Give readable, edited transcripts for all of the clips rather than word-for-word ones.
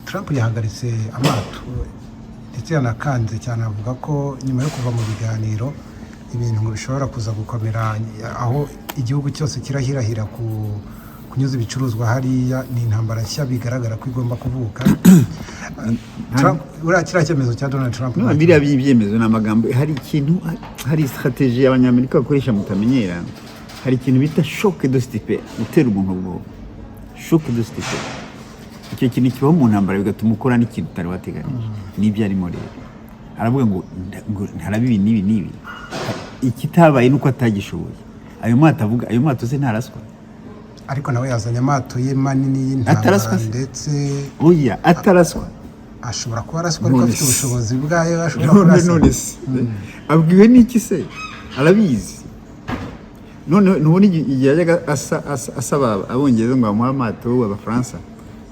Trump yahagaritse amato ndetse yanakanze cyane avuga ko nyuma yo kuva mu biganiro ibintu ngo bishobora kuza gukomera aho igihugu cyose kirahirahira kunyuza ibicuruzwa hariya ni intambara nshya bigaragara ko igomba kuvuka. Uriya kiriya cyemezo cya Donald Trump biriya byemezo ni amagambo, hari ikintu, hari strategie y'abanyamerika bakoresha mutamenyera, hari ikintu bita choc de stipe, utera umuntu ubwoba. Choc de stipe icyo kintu kibaho mu ntambara bigatuma ukora n'ikintu utari wateganije. N'ibyo arimo rero aravuga ngo ntarabibi n'ibi ikitabaye nuko atagishoboye. Ayo mato avuga, ayo mato se ntaraswa, ariko nawe yazanye amato ye manini y'intambara ndetse oya ataraswa, ashobora kuba araswa ariko afite ubushobozi bwayo ashobora kurasa. None se abwiwe n'iki se? Arabizi. None nubona igihe yajyaga asaba abongereza ngo bamuhe amato Abafaransa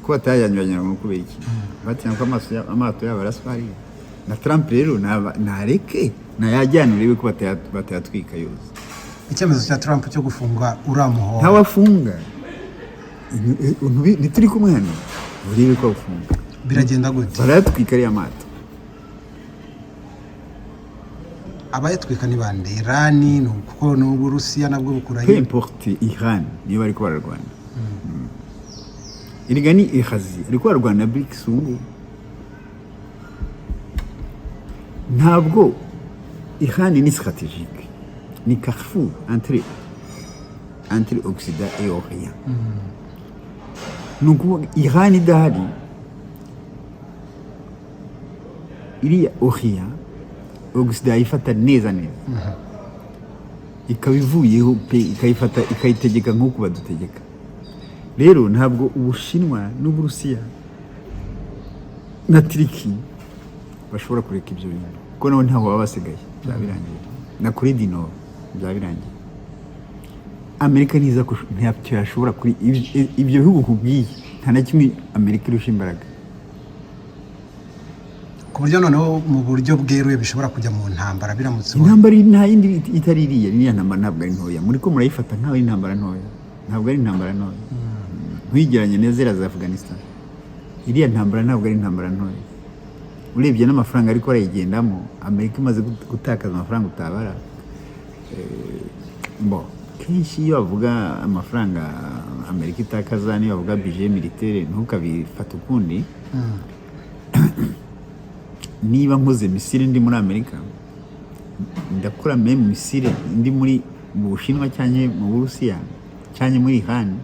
ko batayanyuranya ngo kubera iki batinya ko amato yabo araswa hariya. Na Trump rero ntareke nayajyanire ko batayatwika yose. Icyemezo cya Trump cyo gufunga uramuhora ntawafunga ntituri kumwe hano urebe ko afunga biragenda gute? barayatwika ariya mato. Abayatwika ni bande? Irani nuko n'Uburusiya nabwo bukurayo. Peu importe Iran niyo bari kubararwana. Irigani ihazi ariko bararwana BRICS ubu. Ntabwo Iran ni stratégique, ni carrefour entre Occident et Orient. Donc Iran idahari iriya Orient Occident ifata neza ikabivuyeho pe ikayifata ikayitegeka nk'uko badutegeka. Rero ntabwo Ubushinwa n'Uburusiya na Turiki bashobora kureka ibyo bintu kuko nabo ntaho baba basigaye, byabirangiye. Na Korea du Nord byabirangiye. Amerika ntiza ko ntacyo yashobora kuri ibyo bihugu kubwiye, nta na kimwe Amerika irusha imbaraga ku buryo noneho mu buryo bweruye bishobora kujya mu ntambara biramutse. Intambara nta yindi itari iriya, niya ntambara ntabwo ari ntoya, muri ko murayifata ntaho ari intambara ntoya, ntabwo ari intambara ntoya. Ntuyigeranye n'ezera za Afghanistan, iriya ntambara ntabwo ari intambara ntoya. Urebye n'amafaranga ariko arayigendamo, Amerika imaze gutakaza amafaranga utabara. Kenshi iyo bavuga amafaranga Amerika itakaza, niyo bavuga budget militaire ntukabifata ukundi. Niba nkoze misile ndi muri Amerika, ndakora meme misile ndi muri mu Bushinwa cyane mu Burusiya cyane muri Iran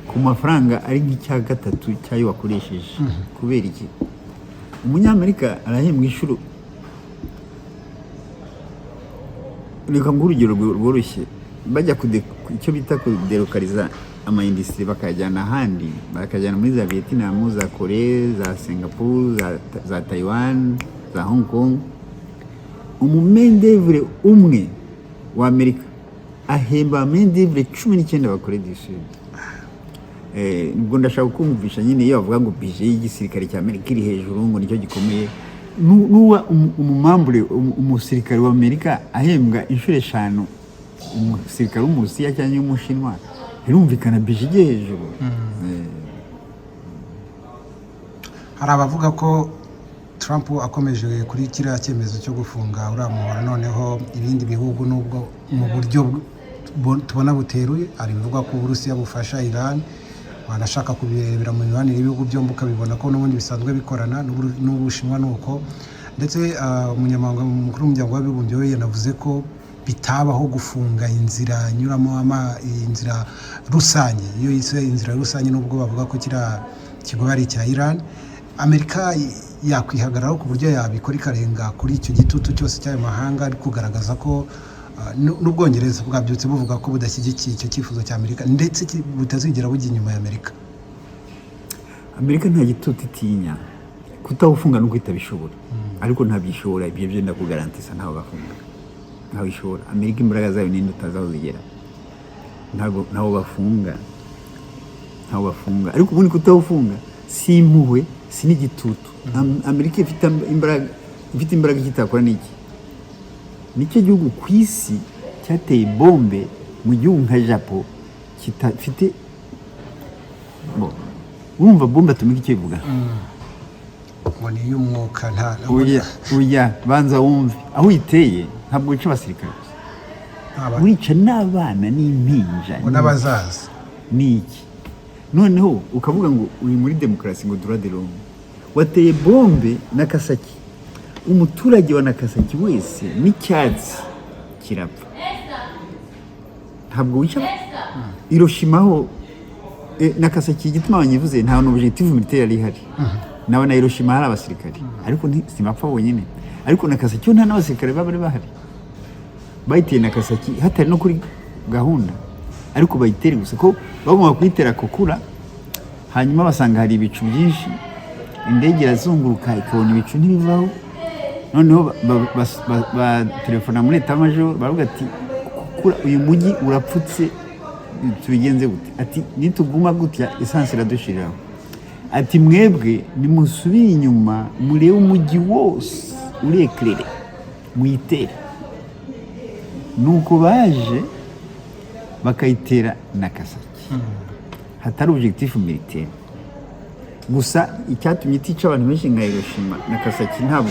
ku mafaranga ari nk'icya gatatu cyayo wakoresheje. Kubera iki? Umunyamerika arahembwa inshuro, reka ngurugero rworoshye, bajya icyo bita kudelokaliza ama-industrie bakajyana ahandi, bakajyana muri za Vietnam, za Korea, za Singapore, za Taiwan, za Hong Kong. Umumendevre umwe wa Amerika ahemba mendevre 19 bakore du Sud. Nubwo ndashaka kumvisha nyine iyo bavuga ngo budget y'igisirikare cya Amerika iri hejuru ngo nicyo gikomeye, nuwa umumambure umusirikare wa Amerika ahembwa inshuro 5 umusirikare w'Umurusiya cyangwa y'Umushinwa, birumvikana budget iri hejuru. Hari abavuga ko Trump akomeje kuri kiriya cyemezo cyo gufunga uramuhora, noneho ibindi bihugu nubwo mu buryo tubona buteruye, ari bivuga ko Uburusiya bufasha Iran, banashaka kubirebera mu mibanire y'ibihugu byombi ukabibona ko n'ubundi bisanzwe bikorana n'Ubushinwa nuko. Ndetse umunyamabanga mukuru w'umuryango w'abibumbye we yanavuze ko bitabaho gufunga inzira nyuramo inzira rusange. Iyo yise inzira rusange nubwo bavuga ko kira kigo ari cya Iran, Amerika yakwihagararaho ku buryo yabikora ikarenga kuri icyo gitutu cyose cy'ayo mahanga, ari kugaragaza ko n'Ubwongereza bwabyutse buvuga ko budashyigikiye icyo cyifuzo cya Amerika ndetse butazigera bujya inyuma ya Amerika. Amerika nta gitutu itinya, kutawufunga nuko itabishobora, ariko ntabyishobora. Ibyo byo ndakugarantisa ntaho bafunga, ntaho ishobora. Amerika imbaraga zayo ninde utazaho zigera, ntaho bafunga, ariko ubundi kutawufunga si impuhwe, si n'igitutu. Amerika ifite imbaraga kitakora n'iki? Nicyo gihugu ku isi cyateye bombe mu gihugu nka Japan kitafite urumva bombe atomika icyo ivuga. ngo ni iy'umwuka nta uya banza wumve aho uyiteye ntabwo wica abasirikare gusa wica n'abana n'impinja n'abazaza ni iki noneho ukavuga ngo uri muri demokarasi ngo droit de l'homme wateye bombe Nagasaki umuturage wa Nagasaki wese n'icyatsi kirapfa ntabwo wica Hiroshima ho Nagasaki igituma abanyivuze nta objective militaire yari ihari nawe na Hiroshima hari abasirikare ariko simapfa bonyine ariko Nagasaki nta n'abasirikare bari bahari bayiteye Nagasaki hatari no kuri gahunda ariko bayitere gusa ko bagomba kuyitera Kokura hanyuma basanga hari ibicu byinshi indege irazunguruka ikabona ibicu ntibivaho noneho ba telefona muri Etat Major baravuga ati Kokura uyu mujyi urapfutse tubigenze gute ati nituguma gutya essence iradushiriraho ati mwebwe nimusubire inyuma murebe umujyi wose ureklere muyitere nuko baje bakayitera Nagasaki hatari objectif militaire gusa icyatumye itica abantu benshi nka Hiroshima Nagasaki ntabwo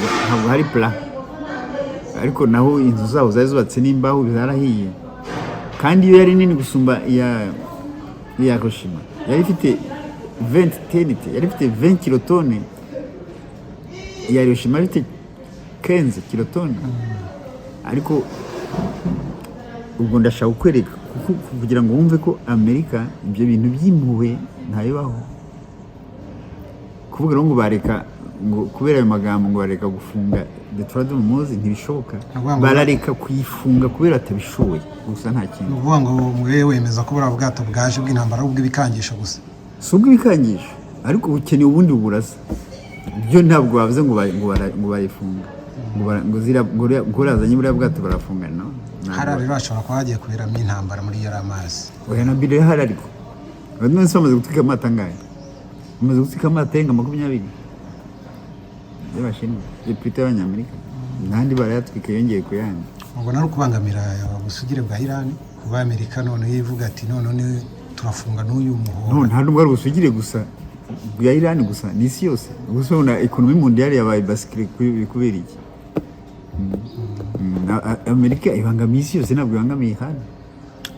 hari plan ariko naho inzu zabo zari zubatse n'imbaho bizarahiye kandi iyo yari nini gusumba ya Hiroshima yari ifite 20 tenite yari ifite 20 kilotone ya Hiroshima ifite 15 kilotone ariko ubwo ndashaka kukwereka kugira ngo wumve ko Amerika ibyo bintu by'impuhwe ntayibaho kuvuga ngo bareka ngo kubera ayo magambo ngo bareka gufunga Detroit muzi ntibishoboka barareka kuyifunga kubera atabishoboye gusa nta kintu uvuga ngo mwe wemeza ko bwato bwaje bw'intambara ubw'ibikangisho gusa si ubw'ibikangisho ariko ukeneye ubundi burasa byo ntabwo bavuze ngo bayifunga ngo razanye buriya bwato barafunga no harari bashobora kuba hagiye kuberamo intambara muri yari amazi oya na bire hari ariko none se bamaze gutwika amata angahe bamaze gutwika amata yenga 20 y'abashinwa depute y'abanyamerika n'andi barayatwika yongeye kuyandi ubwo nari kubangamira ubusugire bwa Iran kuba Amerika none yivuga ati none turafunga n'uyu muhoro none nta nubwo ari ubusugire gusa bwa Iran gusa n'isi yose gusa na economy mondiale yabaye basicule kubera iki Amerika ibangamiye isi yose ntabwo ibangamiye Iran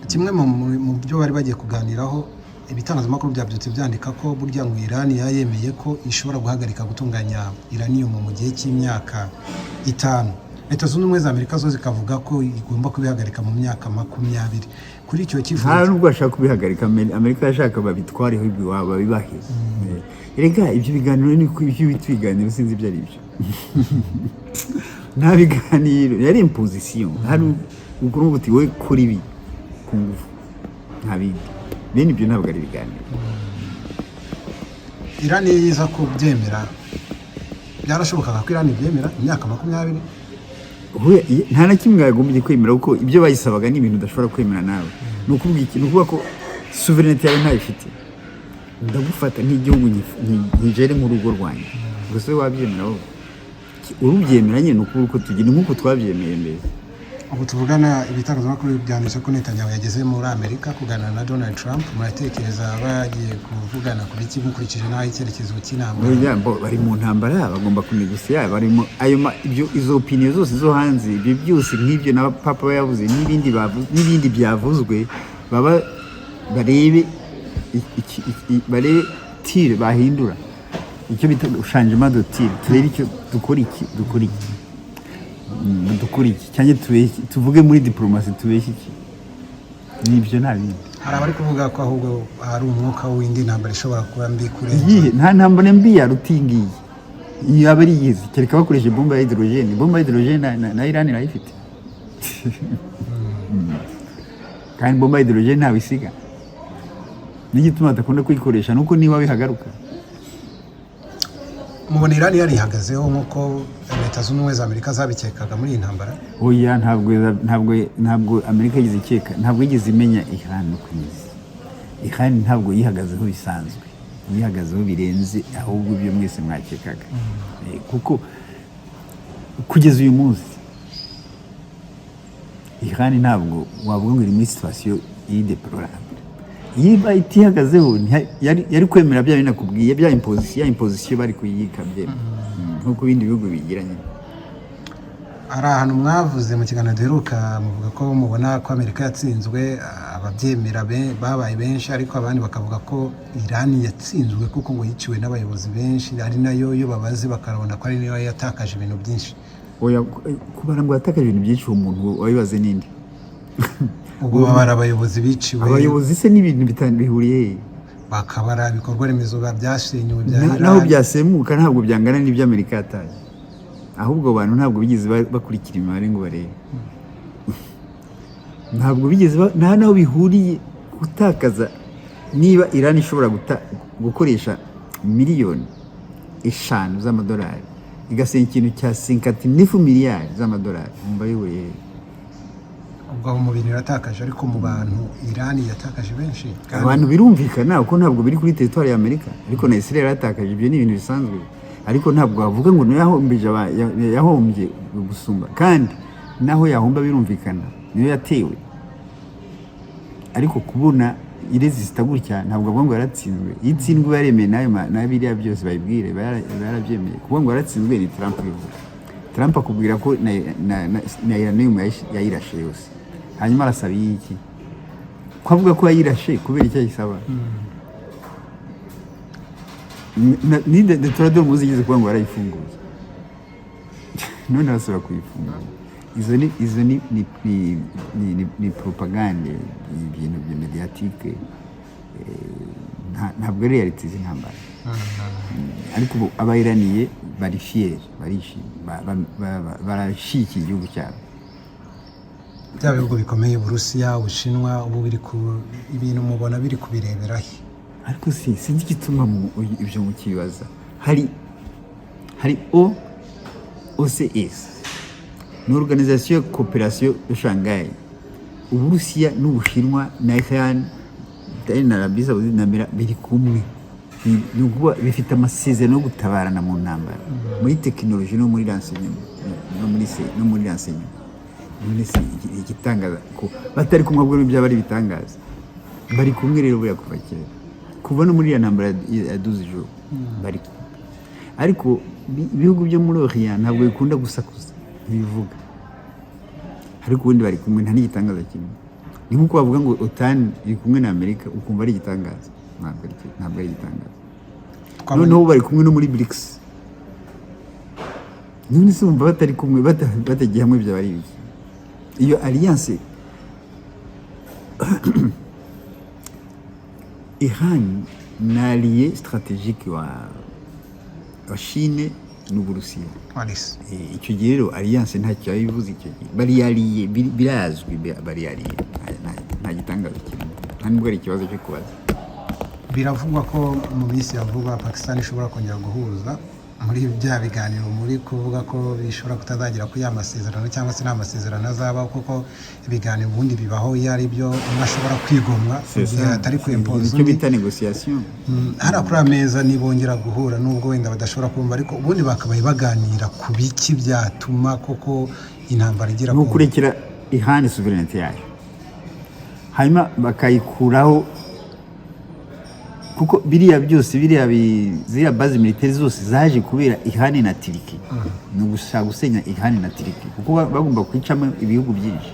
kimwe mu byo bari bagiye kuganiraho ibitangazamakuru byabyutse byandika ko burya ngo Iran yayemeye ko ishobora guhagarika gutunganya uranium mu gihe cy'imyaka 5 Leta Zunze Ubumwe za Amerika zo zikavuga ko igomba kubihagarika mu myaka 20 kuri icyo kivuga nta nubwo ashaka kubihagarika Amerika yashaka babitwareho iwabo bibahe erega ibyo biganiro ni ibyo bitwiganiro sinzi ibyo ari byo nta biganiro yari imposition hari ukuru buti we kuri ibi ku ngufu nta bindi bene ibyo ntabwo ari biganiro Iran yiza ko byemera byarashobokaga ko Iran byemera imyaka 20 nta na kimwe yagombye kwemera kuko ibyo bayisabaga ni ibintu udashobora kwemera nawe ni ukuvuga iki ni ukuvuga ko sovereignty yawe ntayifite ndagufata nk'igihugu nkijere nk'urugo rwanjye gusa we wabyemera wowe urubyemera nyine nuko uko tugira nkuko twabyemeye mbere ubu tuvugana ibitangazamakuru byanditse ko Netanyahu yageze muri Amerika kuganira na Donald Trump muratekereza bagiye kuvugana kuri iki mukurikije naho icyerekezo cy'intambara bari mu ntambara bagomba kunegosiya barimo ibyo izo opinion zose zo hanze ibyo byose nk'ibyo na papa yavuze n'ibindi byavuzwe baba barebe tire bahindura icyo bita changement de tir turebe icyo dukora iki cyane tuvuge muri diplomasi tubeshye iki nibyo nta bindi hari abari kuvuga ko ahubwo ari umwuka w'indi ntambara ishobora kuba mbi kure nta ntambara mbi ya rutingiye yaba ari yizi kereka bakoresheje bomba ya hydrogene na Iran irayifite kandi bomba ya hydrogene ntawe isiga n'igituma atakunda kuyikoresha nuko niba bihagaruka mubona Iran yarihagazeho nkuko Leta Zunze Ubumwe za Amerika zabikekaga muri iyi ntambara oya ntabwo Amerika yize ikeka ntabwo yigeze imenya Iran no kwezi Iran ntabwo yihagazeho bisanzwe yihagazeho birenze ahubwo ibyo mwese mwakekaga kuko kugeza uyu munsi Iran ntabwo wavuga ngo iri muri situation iri deplorable yiba itihagazeho yari kwemera bya binakubwiye bya imposition bari kuyikabye nk'uko ibindi bihugu bigiranye. hari ahantu mwavuze mu kiganiro duheruka muvuga ko mubona ko Amerika yatsinzwe, ababyemera babaye benshi, ariko abandi bakavuga ko Iran yatsinzwe kuko ngo yiciwe n'abayobozi benshi, ari nayo yo babaze bakarabona ko ari nayo yatakaje ibintu byinshi. Oya, kubara ngo yatakaje ibintu byinshi uwo muntu wabibaze ninde? ubwo babara abayobozi biciwe, abayobozi se n'ibintu bihuriye, bakabara ibikorwa remezo byashenywe bya Iran, naho byasemuka ntabwo byangana n'ibyo Amerika yataye, ahubwo abantu ntabwo bigeze bakurikira imibare ngo barebe. Ntabwo bigeze nta naho bihuriye gutakaza. Niba Iran ishobora gukoresha miliyoni 5 z'amadolari igasenya ikintu cya 59 miliyari z'amadolari, mumva bihuriye. ubwo mu bintu yaratakaje, ariko mu bantu Iran yatakaje benshi. Abantu birumvikana ko ntabwo biri kuri territoire ya Amerika, ariko na Israel yaratakaje, ibyo ni ibintu bisanzwe. Ariko ntabwo bavuga ngo yahombye gusumba, kandi naho yahomba birumvikana niyo yatewe. Ariko kubona irezista gutya ntabwo bavuga ngo yaratsinzwe. Itsindwe yaremeye nayo biriya byose bayibwire barabyemeye. Kuvuga ngo yaratsinzwe ni Trump bivuga. Trump akubwira ko na uranium yayirashe yose, hanyuma arasaba iki? Ko avuga ko yayirashe kubera icyo ayisaba. Ni Detroit de muzi igeze kuvuga ngo yarayifunguye, none basaba kuyifungura. Izo ni propagande, ibintu bya mediatique, ntabwo ari reality z'intambara. Ariko abayiraniye bari fier, barashyigikiye igihugu cyabo. Bya bihugu bikomeye Burusiya, Ubushinwa, ubu biri ku ibintu mubona biri kubirebera he? Ariko sinzi igituma ibyo mukibaza. Hari OCS, ni Organisation de Coopération de Shanghai. Uburusiya n'Ubushinwa na Iran na Arabia Saoudite biri kumwe, bifite amasezerano yo gutabarana mu ntambara, muri tekinoloji no muri renseignement no muri renseignement. Igitangaza ko batari kumwe, ahubwo byaba ari bitangaza. Bari kumwe rero buriya kuva kera, kuva no muri ya ntambara ya 12 jours bari kumwe. Ariko ibihugu byo muri Orient ntabwo bikunda gusakuza bivuga, ariko ubundi bari kumwe, nta n'igitangaza kimwe. Ni nkuko bavuga ngo OTAN iri kumwe na Amerika, ukumva ari igitangaza. Ntabwo ari igitangaza. Noneho bari kumwe no muri BRICS. None se umva batari kumwe, batagiye hamwe byaba ari ibiki? Iyo alliance Iran na allié stratégique wa Chine n'Uburusiya. Icyo gihe rero alliance ntacyo yabivuze. Icyo gihe bari allié, birazwi bari allié, nta gitangaza kimwe, nta nubwo ari ikibazo cyo kubaza. Biravugwa ko mu minsi ya vuba Pakistan ishobora kongera guhuza muri bya biganiro, muri kuvuga ko bishobora kutazagira ku y'amasezerano, cyangwa se n'amasezerano azabaho, kuko ibiganiro ubundi bibaho iyo ari byo umwe ashobora kwigomwa atari kwempoza icyo bita negociation. Hari kuri ameza nibongera guhura, nubwo wenda badashobora kumva, ariko ubundi bakabaye baganira ku biki byatuma koko intambara igira no kurekera ihane sovereignty yayo, hanyuma bakayikuraho, kuko biriya byose ziriya base militaire zose zaje kubera ihane na Turiki. No gushaka gusenya ihane na Turiki, kuko bagomba kwicamo ibihugu byinshi.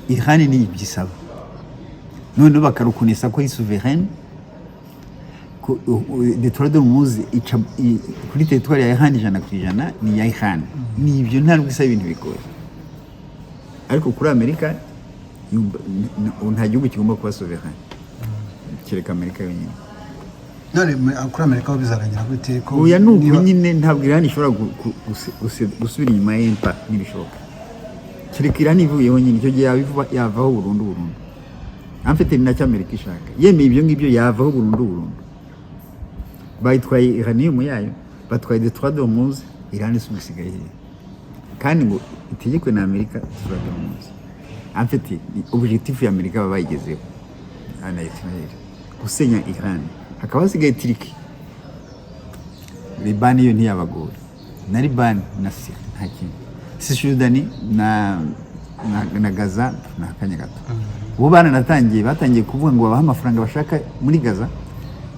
Ihane ni ibyisaba, none bakarukunisa ko souverain, ko Detroit de muzi kuri territoire ya ihane 100% ni ya ihane. Ni ibyo nta rwisa ibintu bikoye. Ariko kuri Amerika nta gihugu kigomba kuba souverain, kereka Amerika yonyine. None kuri Amerika bizarangira gute ko uya nuko nyine ntabwo Iran ishobora gusubira inyuma y'impa n'ibishoboka. Kereka Iran ivuyeho nyine, icyo gihe yavaho burundu. Amfite ni nacyo Amerika ishaka, yemeye ibyo ngibyo yavaho burundu. Bayitwaye uranium yayo, batwaye Detroit de Hormuz, Iran isubiye kandi ngo itegekwe na Amerika. Detroit de Hormuz amfite objectif ya Amerika babayigezeho, ana Israel gusenya Iran. Hakaba hasigaye Turiki, Libani yo ntiyabagora, na Libani na Syria nta kintu, Cisjordanie na Gaza ni akanya gato. Ubu batangiye kuvuga ngo babaha amafaranga bashaka muri Gaza,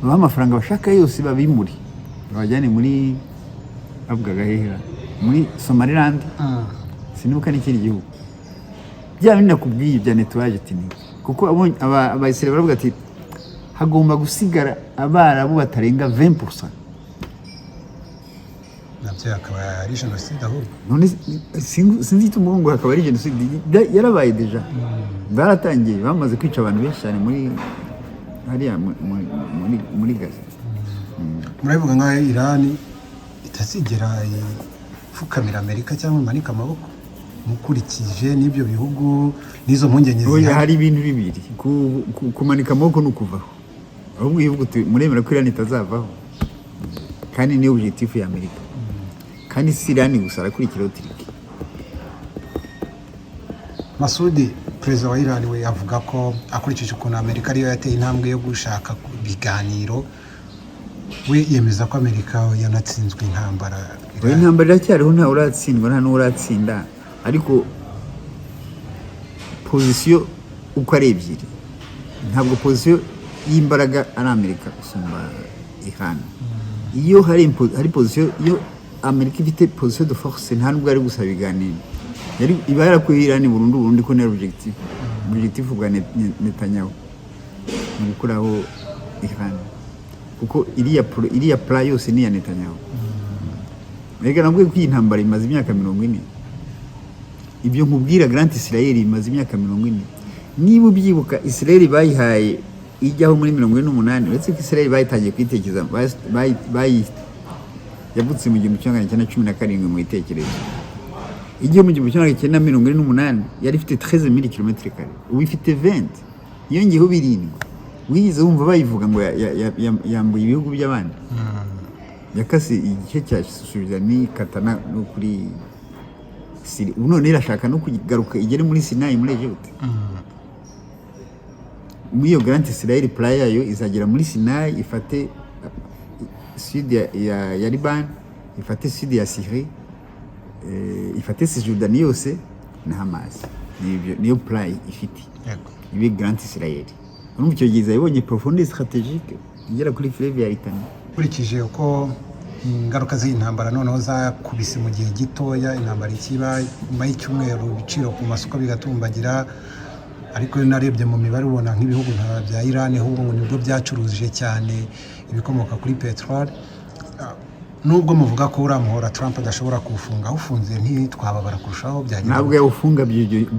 babaha amafaranga bashaka yose babimuri babajyane muri bavugaga hehera muri Somaliland, sinibuka n'ikindi gihugu. Bya bindi nakubwiye bya nettoyage tini, kuko abayisirayeli baravuga ati hagomba gusigara abarabu batarenga 20%. nabyo akaba ari jenoside ahubwo. None sinzi ituma ngo hakaba ari jenoside yarabaye deja. Baratangiye bamaze kwica abantu benshi cyane muri hariya muri Gaza. Murabivuga nka Iran itazigera ifukamira Amerika cyangwa imanika amaboko mukurikije n'ibyo bihugu n'izo mpungenge zihari. Hari ibintu bibiri, kumanika amaboko n'ukuvaho. Ahubwo ivuga muremera ko Iran itazavaho, kandi ni objectif ya Amerika, kandi si Iran gusa arakurikiraho Turiki. Masudi, perezida wa Iran, we avuga ko akurikije ukuntu Amerika ariyo yateye intambwe yo gushaka ibiganiro, we yemeza ko Amerika yanatsinzwe intambara. Intambara iracyariho, nta uratsindwa nta n'uratsinda, ariko pozisiyo uko ari ebyiri, ntabwo pozisiyo y'imbaraga ari Amerika gusumba Iran. Iyo hari pozisiyo, iyo Amerika ifite pozisiyo de force, nta nubwo ari gusaba ibiganiro, iba yarakuye Iran burundu ko ni objectif bwa Netanyahu ni gukuraho Iran, kuko iriya plan yose ni ya Netanyahu. Rega nabwo ko iyi ntambara imaze imyaka 40, ibyo nkubwira Grand Israel imaze imyaka 40. Niba ubyibuka Israel bayihaye ijyaho muri 48, uretse ko Israel bayitangiye kwitekeza yavutse mu 1917 mu itekerezo. Igihe mu 1948 yari ifite 13000 km², ubu ifite 20, yongeyeho 7. Wize wumva bayivuga ngo yambuye ibihugu by'abandi. Yakase igice cya Sudani, Katana no kuri Syria. None irashaka no kugaruka igere muri Sinai muri Egypt. Muri iyo Grand Israel plan yayo izagera muri Sinai, ifate sud ya Liban, ifate sud ya Syrie, ifate Cisjordanie yose na Hamas. Niyo plan ifite. Ibi Grand Israel. Urumva icyo gihe yabonye profondeur stratégique igera kuri fleuve ya Litani. Kurikije uko ingaruka z'intambara noneho zakubise mu gihe gitoya, intambara ikiba nyuma y'icyumweru, ibiciro ku masoko bigatumbagira, ariko narebye mu mibare ubona nk'ibihugu bya Iran ahubwo ngo nibwo byacuruje cyane ibikomoka kuri peteroli. Nubwo muvuga ko uramuhora Trump adashobora kufunga, ufunze ntitwababara kurushaho byagenda. Ntabwo yawufunga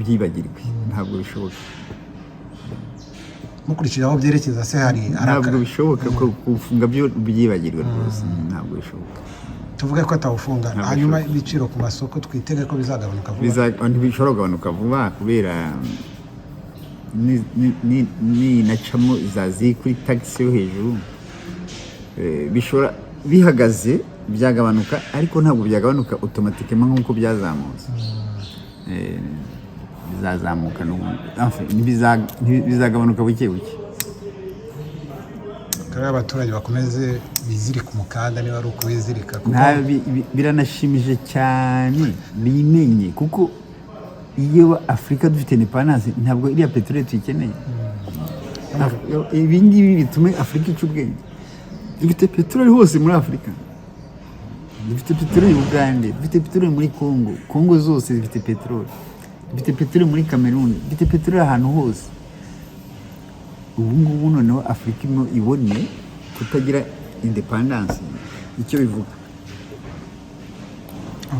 byibagirwe, ntabwo bishoboka. Mukurikije aho byerekeza se hari ntabwo bishoboka ko kufunga byo byibagirwe rwose, ntabwo bishoboka. Tuvuge ko atawufunga, hanyuma ibiciro ku masoko twitege ko bizagabanuka vuba. Ntibishobora kugabanuka vuba kubera ni nacamo zazi kuri taxi yo hejuru. Bishobora bihagaze byagabanuka, ariko ntabwo byagabanuka automatically nk'uko byazamutse. Bizazamuka bizagabanuka buke buke. Kandi abaturage bakomeze bizirika umukanda niba ari ukubizirika, kuko biranashimije cyane bimenye, kuko iyo Afrika dufite independence ntabwo iriya peteroli tuyikeneye. Ibi ngibi bitume Afrika ica ubwenge. Dufite peteroli hose muri Afrika, dufite peteroli mu Uganda, dufite peteroli muri Congo zose zifite peteroli, dufite peteroli muri Cameroon, dufite peteroli ahantu hose. Ubu ngubu noneho Afrika ino ibone kutagira independence icyo bivuga.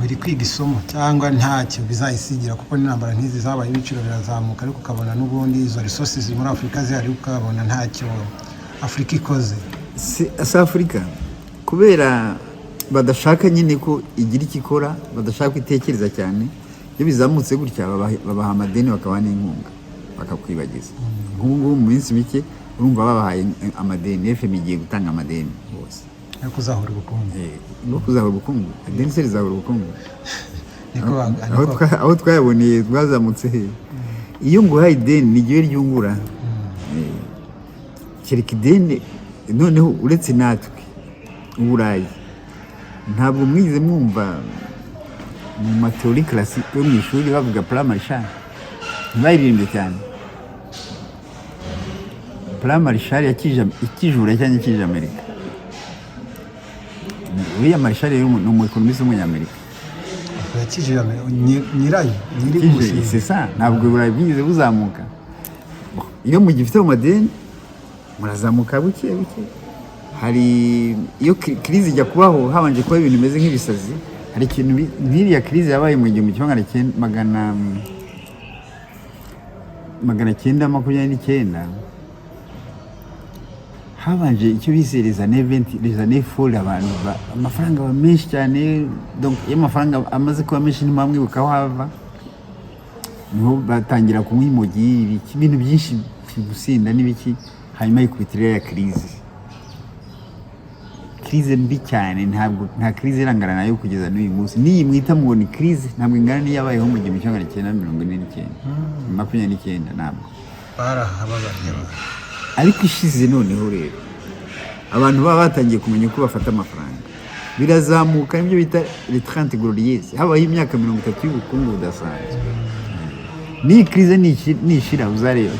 Biri kwiga isomo cyangwa ntacyo bizayisigira, kuko n'intambara nk'izi zabaye ibiciro birazamuka, ariko ukabona n'ubundi izo resources muri Afrika zihari, ukabona ntacyo Afrika ikoze. Si Afrika kubera badashaka nyine ko igira ikikora, badashaka itekereza cyane. Iyo bizamutse gutya babaha amadeni bakabaha n'inkunga bakakwibagiza. Nk'ubu mu minsi mike urumva babahaye amadeni, FM igiye gutanga amadeni bose. No kuzahura ubukungu. No kuzahura ubukungu. Adeni se rizahura ubukungu. Niko aho twayaboneye twazamutse he. Iyo nguhaye ideni nigiye ryungura. Kereka ideni noneho uretse natwe uburayi ntabwo mwize mwumva mu mateori classique yo mu ishuri bavuga plan Marshall. ntibayiririmbye cyane. Plan Marshall ikijura cyangwa ikije Amerika. Uriya Marshall ni umuekonomiste w'umunyamerika. yakije nyirayo C'est ça, ntabwo Burayi bwigeze buzamuka. Iyo mugifite mu madeni murazamuka buke buke. Hari iyo crise ijya kubaho habanje kuba ibintu bimeze nk'ibisazi. Hari ikintu nk'iriya crise yabaye mu 1929 habanje icyo bise les années folles, abantu amafaranga aba menshi cyane, donc iyo amafaranga amaze kuba menshi ntimwamwe bukahava, niho batangira kunywa imogi, ibintu byinshi gusinda n'ibiki, hanyuma yikubitira ya crise mbi cyane. Nta crise irangana nayo kugeza n'uyu munsi, niyi mwita ngo ni crise ntabwo ingana n'iyabayeho mu 1929 ntabwo barahababariye. Ariko ishize noneho rero abantu baba batangiye kumenya uko bafata amafaranga, birazamuka, nibyo bita les 30 glorieuses. Habaho imyaka 30 y'ubukungu budasanzwe. Ni crise nishira uzareba,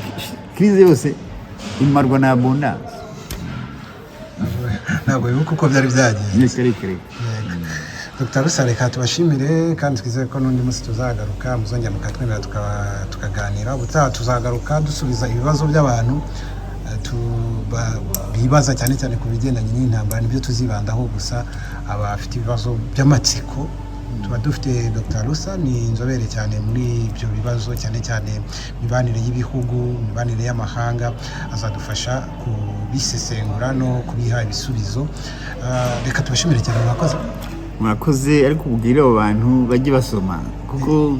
crise yose imarwa na abondance. Ntabwo bibuka uko byari byagiye. Ni kare. Dr. Rusa, reka tubashimire kandi twizeye ko n'undi munsi tuzagaruka muzongera mukatwemera tukaganira. Ubutaha tuzagaruka dusubiza ibibazo by'abantu bibaza cyane cyane ku bigendanye n'intambara, nibyo tuzibandaho gusa. Abafite ibibazo by'amatsiko tuba dufite Dr. Rusa, ni inzobere cyane muri ibyo bibazo, cyane cyane imibanire y'ibihugu, imibanire y'amahanga, azadufasha kubisesengura no kubiha ibisubizo. Reka tubashimire cyane, mwakoze. Ariko ubwire abo bantu bajye basoma, kuko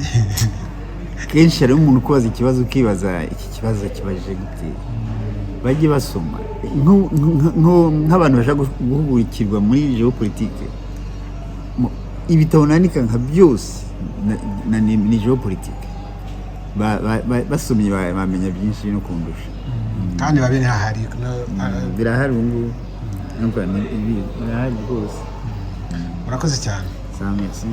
kenshi hari umuntu kubaza ikibazo ukibaza iki kibazo kibajije gute. Bajye basoma nk'abantu bashaka guhugurikirwa muri geopolitique. Ibitabo nandika nka byose ni geopolitique, basomye bamenya byinshi no kundusha, kandi babiri birahari ubu birahari rwose. Murakoze cyane. Merci.